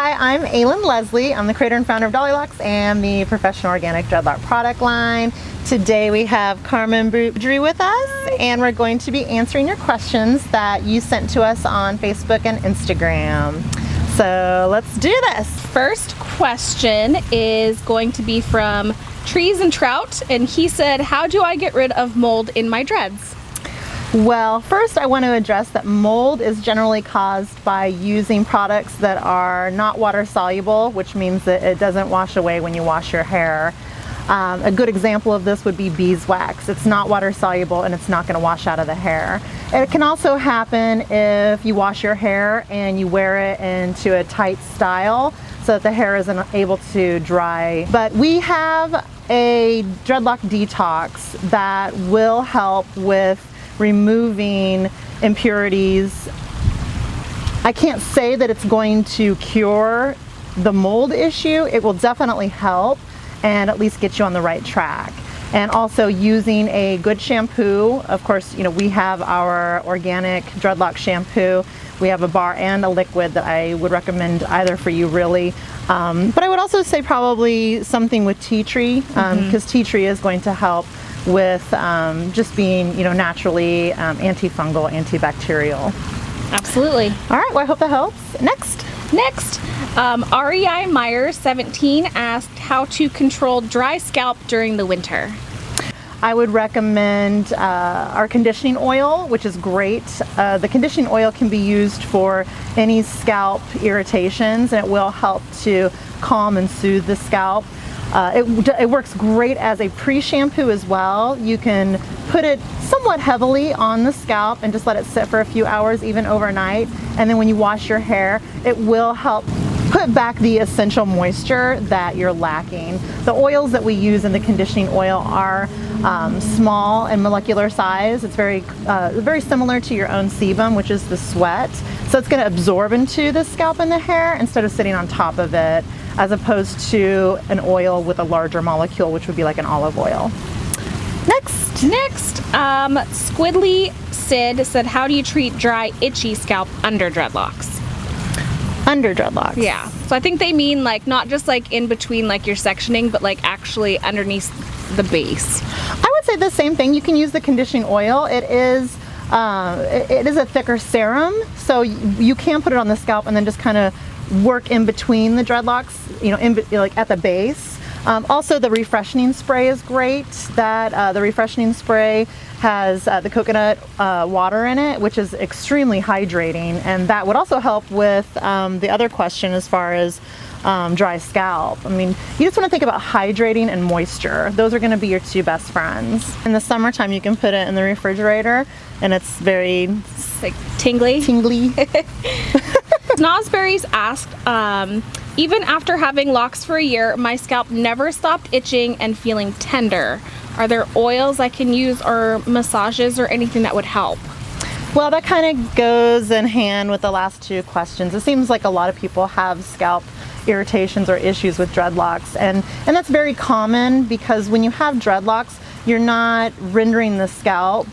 Hi, I'm Aylin Leslie. I'm the creator and founder of Dollylocks and the professional organic dreadlock product line. Today we have Carmen Boudry with us, and we're going to be answering your questions that you sent to us on Facebook and Instagram. So let's do this. First question is going to be from Trees and Trout, and he said, how do I get rid of mold in my dreads? Well, first I want to address that mold is generally caused by using products that are not water soluble, which means that it doesn't wash away when you wash your hair. A good example of this would be beeswax. It's not water soluble and it's not going to wash out of the hair. It can also happen if you wash your hair and you wear it into a tight style so that the hair isn't able to dry. But we have a dreadlock detox that will help with removing impurities. I can't say that it's going to cure the mold issue. It will definitely help and at least get you on the right track. And also using a good shampoo. Of course, you know, we have our organic dreadlock shampoo. We have a bar and a liquid that I would recommend either for you really. But I would also say probably something with tea tree, because tea tree is going to help with just being, you know, naturally antifungal, antibacterial. Absolutely. All right, well, I hope that helps. Next, REI Myers 17 asked how to control dry scalp during the winter. I would recommend our conditioning oil, which is great. The conditioning oil can be used for any scalp irritations, and it will help to calm and soothe the scalp. It works great as a pre-shampoo as well. You can put it somewhat heavily on the scalp and just let it sit for a few hours, even overnight. And then when you wash your hair, it will help put back the essential moisture that you're lacking. The oils that we use in the conditioning oil are small and molecular size. It's very similar to your own sebum, which is the sweat. So it's going to absorb into the scalp and the hair instead of sitting on top of it, as opposed to an oil with a larger molecule, which would be like an olive oil. Next, Squidly Sid said, how do you treat dry, itchy scalp under dreadlocks? Under dreadlocks? Yeah. So I think they mean like not just like in between like your sectioning, but like actually underneath the base. I would say the same thing. You can use the conditioning oil. It is a thicker serum, so you can put it on the scalp and then just kind of work in between the dreadlocks, you know, like at the base. Also, the refreshing spray is great. The refreshing spray has the coconut water in it, which is extremely hydrating, and that would also help with the other question as far as dry scalp. I mean, you just want to think about hydrating and moisture. Those are going to be your two best friends. In the summertime, you can put it in the refrigerator, and it's very like tingly. Snosberries asked, even after having locks for a year, my scalp never stopped itching and feeling tender. Are there oils I can use or massages or anything that would help? Well, that kind of goes in hand with the last two questions. It seems like a lot of people have scalp irritations or issues with dreadlocks, and that's very common because when you have dreadlocks, you're not rendering the scalp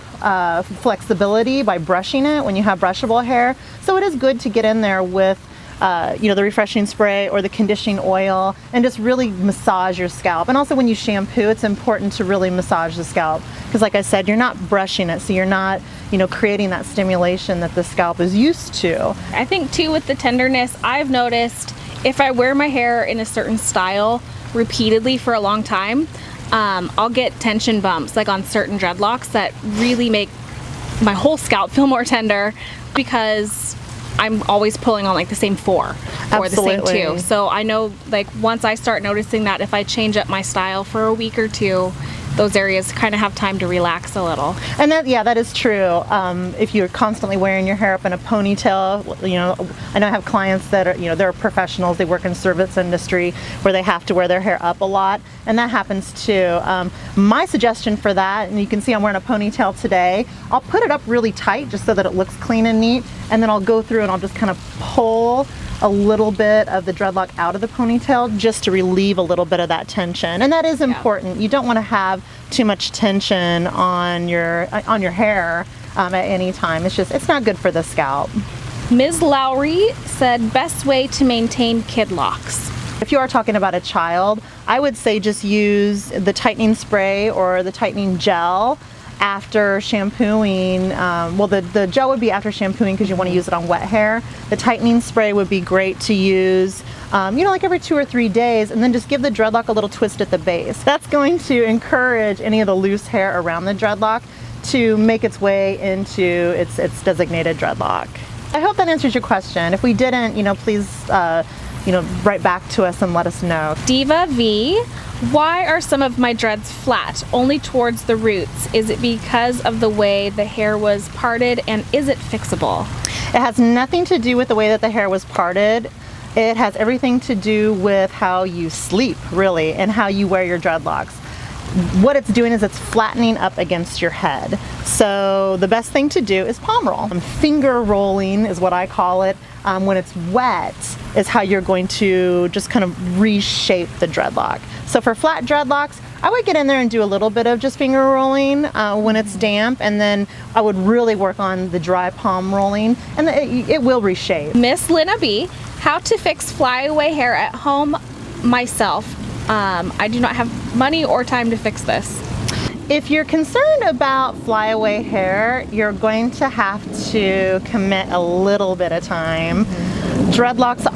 flexibility by brushing it when you have brushable hair. So it is good to get in there with you know, the refreshing spray or the conditioning oil and just really massage your scalp. And also when you shampoo, it's important to really massage the scalp because, like I said, you're not brushing it, so you're not, you know, creating that stimulation that the scalp is used to. I think too with the tenderness, I've noticed if I wear my hair in a certain style repeatedly for a long time, I'll get tension bumps like on certain dreadlocks that really make my whole scalp feel more tender because I'm always pulling on like the same four or the same two. So I know like once I start noticing that if I change up my style for a week or two, those areas kind of have time to relax a little. And that, yeah, that is true. If you're constantly wearing your hair up in a ponytail, you know, I know I have clients that are, you know, they're professionals, they work in service industry where they have to wear their hair up a lot, and that happens too. My suggestion for that, and you can see I'm wearing a ponytail today, I'll put it up really tight just so that it looks clean and neat, and then I'll go through and I'll just kind of pull a little bit of the dreadlock out of the ponytail just to relieve a little bit of that tension. And that is important. You don't want to have too much tension on your hair at any time. It's not good for the scalp. Ms. Lowry said best way to maintain kidlocks. If you are talking about a child, I would say just use the tightening spray or the tightening gel after shampooing. Well, the gel would be after shampooing because you want to use it on wet hair. The tightening spray would be great to use, like every 2 or 3 days, and then just give the dreadlock a little twist at the base. That's going to encourage any of the loose hair around the dreadlock to make its way into its designated dreadlock. I hope that answers your question. If we didn't, please write back to us and let us know. Diva V, why are some of my dreads flat, only towards the roots? Is it because of the way the hair was parted, and is it fixable? It has nothing to do with the way that the hair was parted. It has everything to do with how you sleep, really, and how you wear your dreadlocks. What it's doing is it's flattening up against your head. So the best thing to do is palm roll. Finger rolling is what I call it. When it's wet is how you're going to just kind of reshape the dreadlock. So for flat dreadlocks, I would get in there and do a little bit of just finger rolling when it's damp, and then I would really work on the dry palm rolling, and it will reshape. Miss Lina B, how to fix flyaway hair at home myself. I do not have money or time to fix this. If you're concerned about flyaway hair, you're going to have to commit a little bit of time. Dreadlocks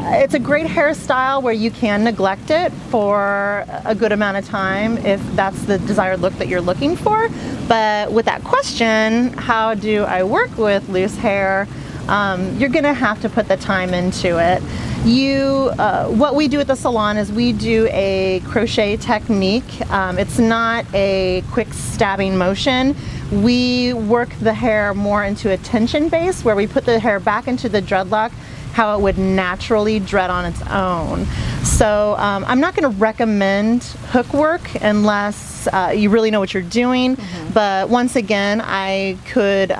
it's a great hairstyle where you can neglect it for a good amount of time if that's the desired look that you're looking for. But with that question, how do I work with loose hair? You're gonna have to put the time into it. What we do at the salon is we do a crochet technique. It's not a quick stabbing motion. We work the hair more into a tension base where we put the hair back into the dreadlock how it would naturally dread on its own. So I'm not going to recommend hook work unless you really know what you're doing. But once again, I could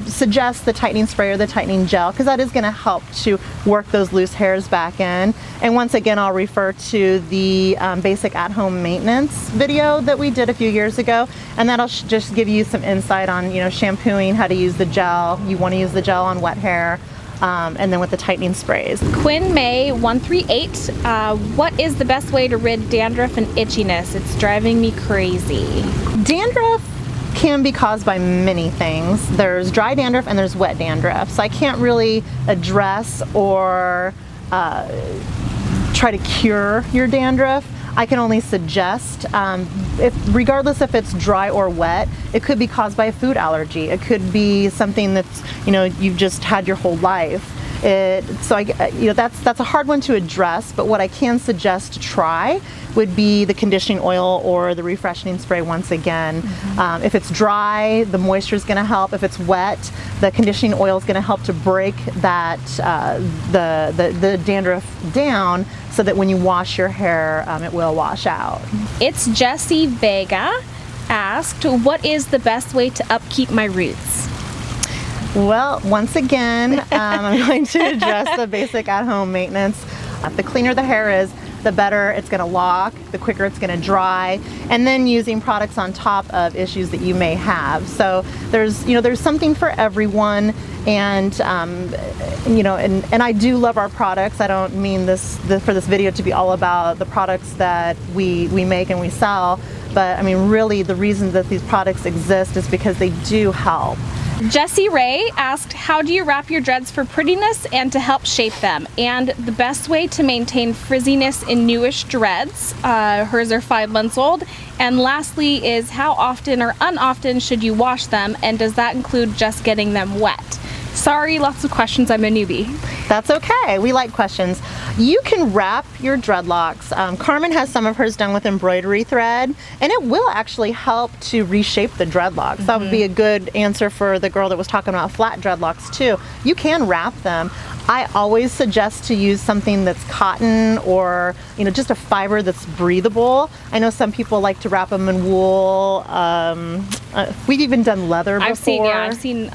suggest the tightening spray or the tightening gel, because that is going to help to work those loose hairs back in. And once again, I'll refer to the basic at-home maintenance video that we did a few years ago, and that'll just give you some insight on shampooing, how to use the gel. You want to use the gel on wet hair. And then with the tightening sprays. Quinn May 138, what is the best way to rid dandruff and itchiness? It's driving me crazy. Dandruff can be caused by many things. There's dry dandruff and there's wet dandruff. So I can't really address or try to cure your dandruff. I can only suggest, regardless if it's dry or wet, it could be caused by a food allergy. It could be something that's, you've just had your whole life. That's a hard one to address, but what I can suggest to try would be the conditioning oil or the refreshing spray once again. If it's dry, the moisture is going to help. If it's wet, the conditioning oil is going to help to break that the dandruff down, so that when you wash your hair, it will wash out. It's Jessie Vega asked, what is the best way to upkeep my roots? Well, once again, I'm going to address the basic at-home maintenance. The cleaner the hair is, the better it's going to lock, the quicker it's going to dry, and then using products on top of issues that you may have. So there's something for everyone, and and I do love our products. I don't mean for this video to be all about the products that we make and we sell, but I mean really the reason that these products exist is because they do help. Jessie Ray asked, how do you wrap your dreads for prettiness and to help shape them? And the best way to maintain frizziness in newish dreads. Hers are 5 months old. And lastly is, how often or unoften should you wash them? And does that include just getting them wet? Sorry, lots of questions. I'm a newbie. That's okay. We like questions. You can wrap your dreadlocks. Carmen has some of hers done with embroidery thread, and it will actually help to reshape the dreadlocks. That would be a good answer for the girl that was talking about flat dreadlocks too. You can wrap them. I always suggest to use something that's cotton or just a fiber that's breathable. I know some people like to wrap them in wool. We've even done leather before. I've seen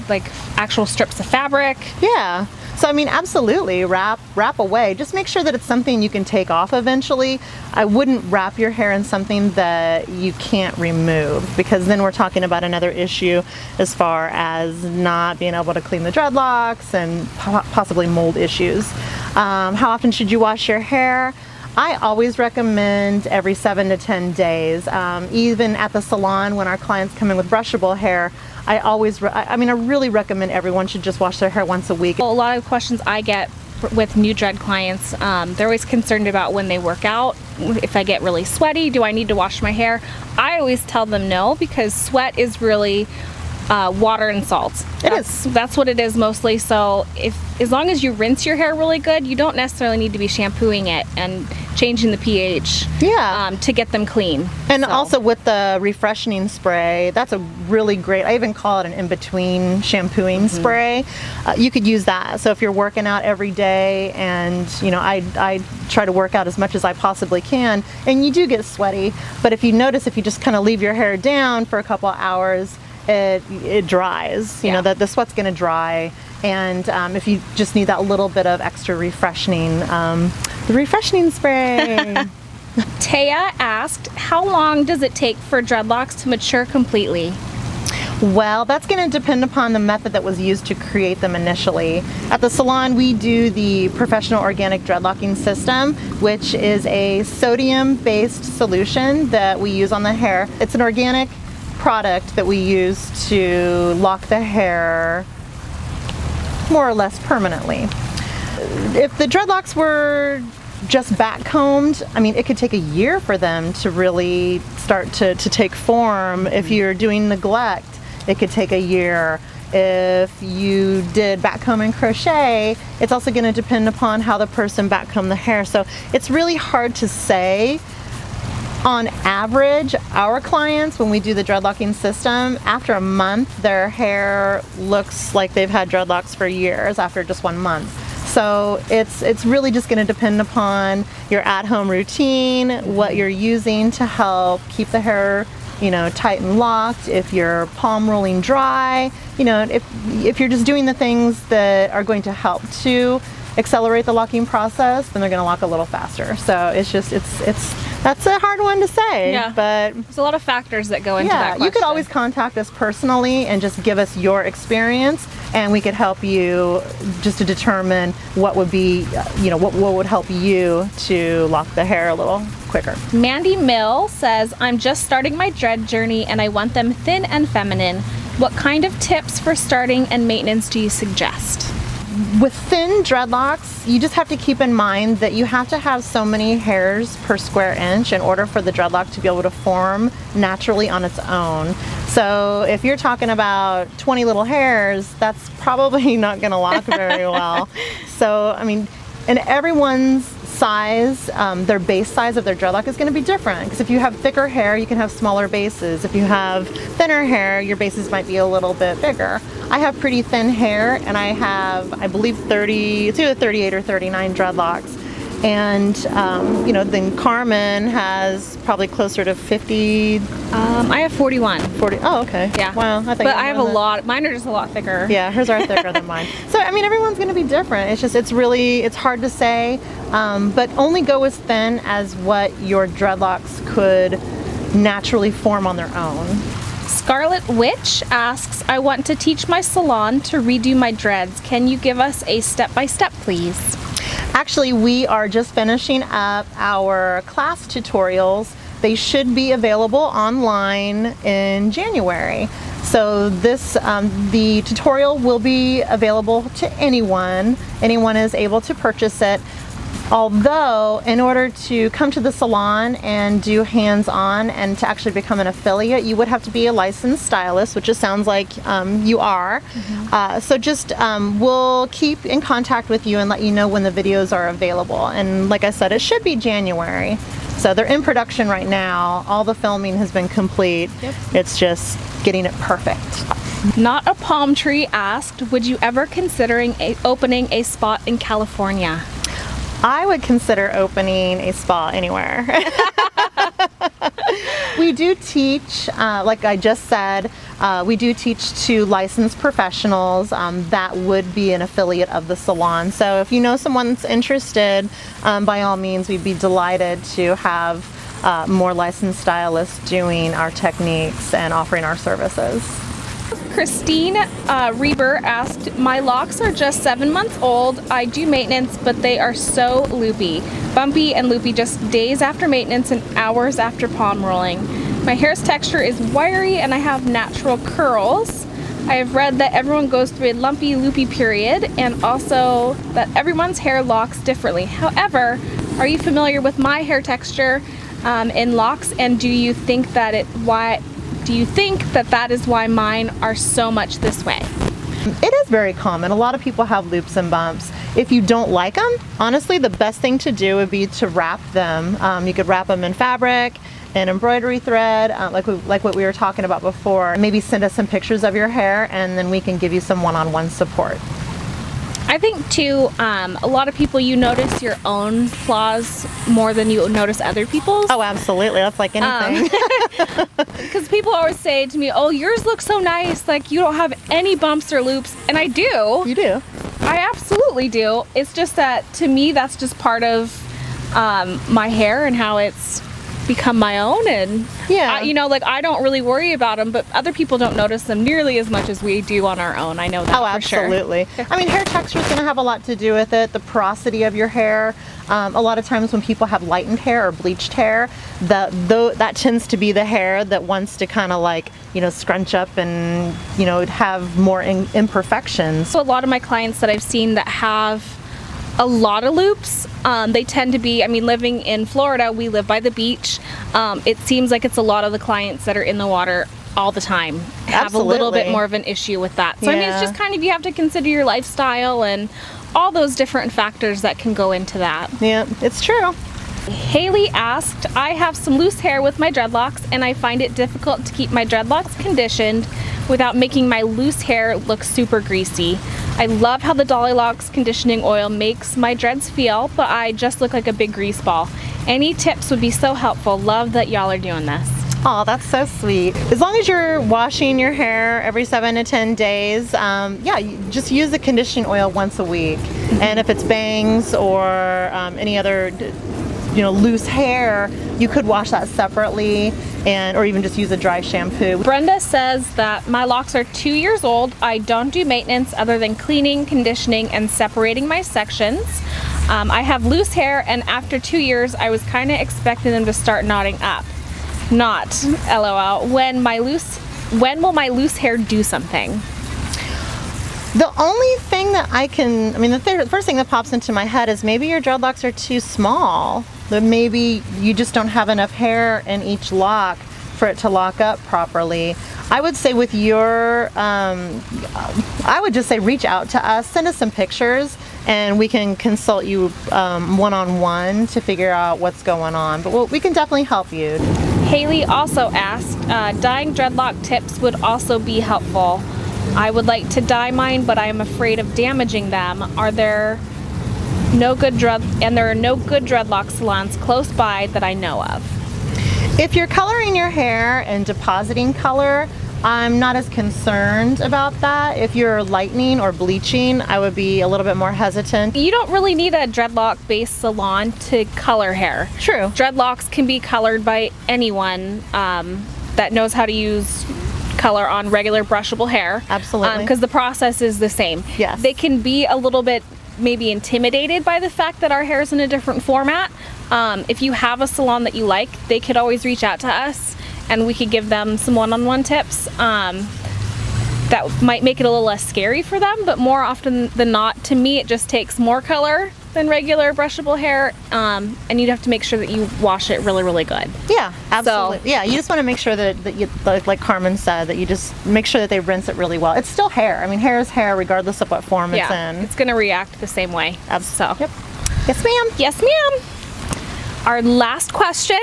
like actual strips of fabric. Yeah. So I mean, absolutely, wrap away. Just make sure that it's something you can take off eventually. I wouldn't wrap your hair in something that you can't remove, because then we're talking about another issue as far as not being able to clean the dreadlocks and possibly mold issues. How often should you wash your hair? I always recommend every 7 to 10 days. Even at the salon, when our clients come in with brushable hair, I really recommend everyone should just wash their hair once a week. A lot of questions I get with new dread clients, they're always concerned about when they work out. If I get really sweaty, do I need to wash my hair? I always tell them no, because sweat is really water and salt. That's what it is mostly. So as long as you rinse your hair really good, you don't necessarily need to be shampooing it and changing the pH to get them clean. And also with the refreshing spray, that's a really great, I even call it an in-between shampooing spray. You could use that. So if you're working out every day, and I try to work out as much as I possibly can, and you do get sweaty, but if you notice, if you just kind of leave your hair down for a couple of hours, it dries. You know, that the sweat's going to dry, and if you just need that little bit of extra refreshing, the refreshing spray. Taya asked, how long does it take for dreadlocks to mature completely? Well, that's going to depend upon the method that was used to create them initially. At the salon, we do the professional organic dreadlocking system, which is a sodium-based solution that we use on the hair. It's an organic product that we use to lock the hair more or less permanently. If the dreadlocks were just back combed, I mean, it could take a year for them to really start to take form. If you're doing neglect, it could take a year. If you did back comb and crochet, it's also going to depend upon how the person back combed the hair. So it's really hard to say. On average, our clients, when we do the dreadlocking system, after a month, their hair looks like they've had dreadlocks for years after just 1 month. So it's really just going to depend upon your at-home routine, what you're using to help keep the hair, tight and locked. If you're palm rolling dry, if you're just doing the things that are going to help to accelerate the locking process, then they're going to lock a little faster. So that's a hard one to say. Yeah, but there's a lot of factors that go into that question. You could always contact us personally and just give us your experience, and we could help you just to determine what would be, what would help you to lock the hair a little quicker. Mandy Mill says, I'm just starting my dread journey and I want them thin and feminine. What kind of tips for starting and maintenance do you suggest? With thin dreadlocks, you just have to keep in mind that you have to have so many hairs per square inch in order for the dreadlock to be able to form naturally on its own. So if you're talking about 20 little hairs, that's probably not going to lock very well. So, I mean, and everyone's size, their base size of their dreadlock is going to be different, because if you have thicker hair, you can have smaller bases. If you have thinner hair, your bases might be a little bit bigger. I have pretty thin hair, and I have, I believe, it's either 38 or 39 dreadlocks. And then Carmen has probably closer to 50. I have 41. 40. Oh, okay. Yeah. Wow. But I have a lot. Mine are just a lot thicker. Yeah, hers are thicker than mine. So I mean, everyone's going to be different. It's hard to say. But only go as thin as what your dreadlocks could naturally form on their own. Scarlet Witch asks, I want to teach my salon to redo my dreads. Can you give us a step-by-step, please? Actually, we are just finishing up our class tutorials. They should be available online in January. So the tutorial will be available to anyone. Anyone is able to purchase it. Although, in order to come to the salon and do hands-on and to actually become an affiliate, you would have to be a licensed stylist, which it sounds like you are. So just we'll keep in contact with you and let you know when the videos are available. And like I said, it should be January. So they're in production right now. All the filming has been complete. Yep. It's just getting it perfect. Not a Palm Tree asked, would you ever considering opening a spot in California? I would consider opening a spa anywhere. We do teach, like I just said, we do teach to licensed professionals that would be an affiliate of the salon. So if you know someone's interested, by all means, we'd be delighted to have more licensed stylists doing our techniques and offering our services. Christine Reber asked, my locks are just 7 months old. I do maintenance, but they are so loopy. Bumpy and loopy just days after maintenance and hours after palm rolling. My hair's texture is wiry and I have natural curls. I have read that everyone goes through a lumpy, loopy period and also that everyone's hair locks differently. However, are you familiar with my hair texture in locks, and do you think that that is why mine are so much this way? It is very common. A lot of people have loops and bumps. If you don't like them, honestly, the best thing to do would be to wrap them. You could wrap them in fabric and embroidery thread, like what we were talking about before. Maybe send us some pictures of your hair and then we can give you some one-on-one support. I think too, a lot of people, you notice your own flaws more than you notice other people's. Oh, absolutely. That's like anything. Because people always say to me, oh, yours looks so nice. Like you don't have any bumps or loops. And I do. You do. I absolutely do. It's just that to me, that's just part of my hair and how it's become my own. And yeah, you know, like I don't really worry about them, but other people don't notice them nearly as much as we do on our own. I know that. Oh, absolutely. For sure. I mean, hair texture is going to have a lot to do with it. The porosity of your hair. A lot of times when people have lightened hair or bleached hair, that tends to be the hair that wants to kind of like, you know, scrunch up and, you know, have more imperfections. So a lot of my clients that I've seen that have a lot of loops, they tend to be, I mean, living in Florida, we live by the beach. It seems like it's a lot of the clients that are in the water all the time have a little bit more of an issue with that. So I mean, it's just kind of, you have to consider your lifestyle and all those different factors that can go into that. Yeah, it's true. Haley asked, I have some loose hair with my dreadlocks and I find it difficult to keep my dreadlocks conditioned without making my loose hair look super greasy. I love how the Dollylocks conditioning oil makes my dreads feel, but I just look like a big grease ball. Any tips would be so helpful. Love that y'all are doing this. Oh, that's so sweet. As long as you're washing your hair every 7 to 10 days, yeah, you just use the conditioning oil once a week. And if it's bangs or any other, you know, loose hair, you could wash that separately or even just use a dry shampoo. Brenda says that my locks are 2 years old. I don't do maintenance other than cleaning, conditioning, and separating my sections. I have loose hair, and after 2 years, I was kind of expecting them to start knotting up. Not, LOL. When will my loose hair do something? The only thing that the first thing that pops into my head is maybe your dreadlocks are too small. That maybe you just don't have enough hair in each lock for it to lock up properly. I would say with your, I would just say reach out to us, send us some pictures, and we can consult you one-on-one to figure out what's going on. But we can definitely help you. Haley also asked, dyeing dreadlock tips would also be helpful. I would like to dye mine, but I am afraid of damaging them. There are no good dreadlock salons close by that I know of. If you're coloring your hair and depositing color, I'm not as concerned about that. If you're lightening or bleaching, I would be a little bit more hesitant. You don't really need a dreadlock-based salon to color hair. True. Dreadlocks can be colored by anyone that knows how to use color on regular brushable hair. Absolutely. Because the process is the same. Yes. They can be a little bit maybe intimidated by the fact that our hair is in a different format. If you have a salon that you like, they could always reach out to us and we could give them some one-on-one tips. That might make it a little less scary for them, but more often than not, to me, it just takes more color than regular brushable hair, and you'd have to make sure that you wash it really, really good. Yeah, absolutely. So, yeah, you just want to make sure that you, like Carmen said, that you just make sure that they rinse it really well. It's still hair. I mean, hair is hair regardless of what form it's in. It's going to react the same way. So. Yep. Yes, ma'am. Yes, ma'am. Our last question.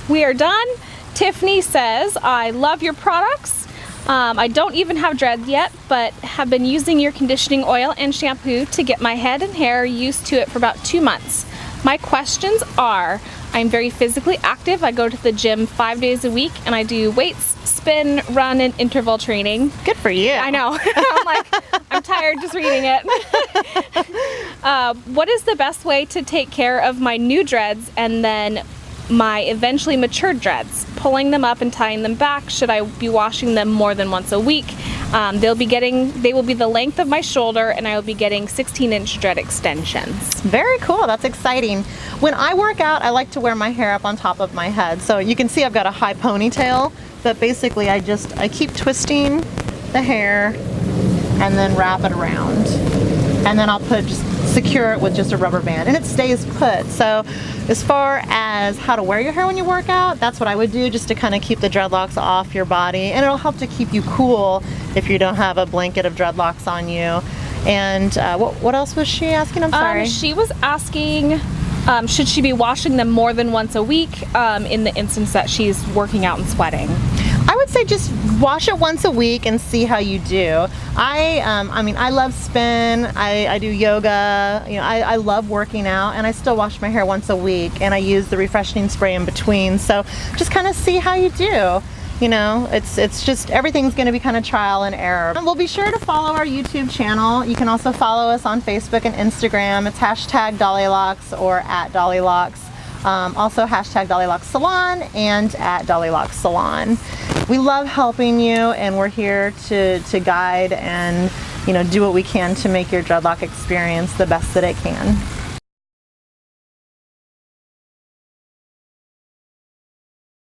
We are done. Tiffany says, I love your products. I don't even have dreads yet, but have been using your conditioning oil and shampoo to get my head and hair used to it for about 2 months. My questions are, I'm very physically active. I go to the gym 5 days a week and I do weights, spin, run, and interval training. Good for you. I know. I'm like, I'm tired just reading it. What is the best way to take care of my new dreads and then my eventually matured dreads? Pulling them up and tying them back. Should I be washing them more than once a week? They will be the length of my shoulder, and I will be getting 16-inch dread extensions. Very cool. That's exciting. When I work out, I like to wear my hair up on top of my head. So you can see I've got a high ponytail, but basically I keep twisting the hair and then wrap it around. And then I'll secure it with just a rubber band, and it stays put. So as far as how to wear your hair when you work out, that's what I would do, just to kind of keep the dreadlocks off your body, and it'll help to keep you cool if you don't have a blanket of dreadlocks on you. And what else was she asking? I'm sorry. She was asking, should she be washing them more than once a week in the instance that she's working out and sweating? I would say just wash it once a week and see how you do. I mean, I love spin, I do yoga, you know, I love working out, and I still wash my hair once a week, and I use the refreshing spray in between. So just kind of see how you do. You know, it's just, everything's going to be kind of trial and error. And we'll be sure to follow our YouTube channel. You can also follow us on Facebook and Instagram. It's #Dollylocks or @Dollylocks. Also #Dollylocks Salon and @Dollylocks Salon. We love helping you, and we're here to guide and, you know, do what we can to make your dreadlock experience the best that it can.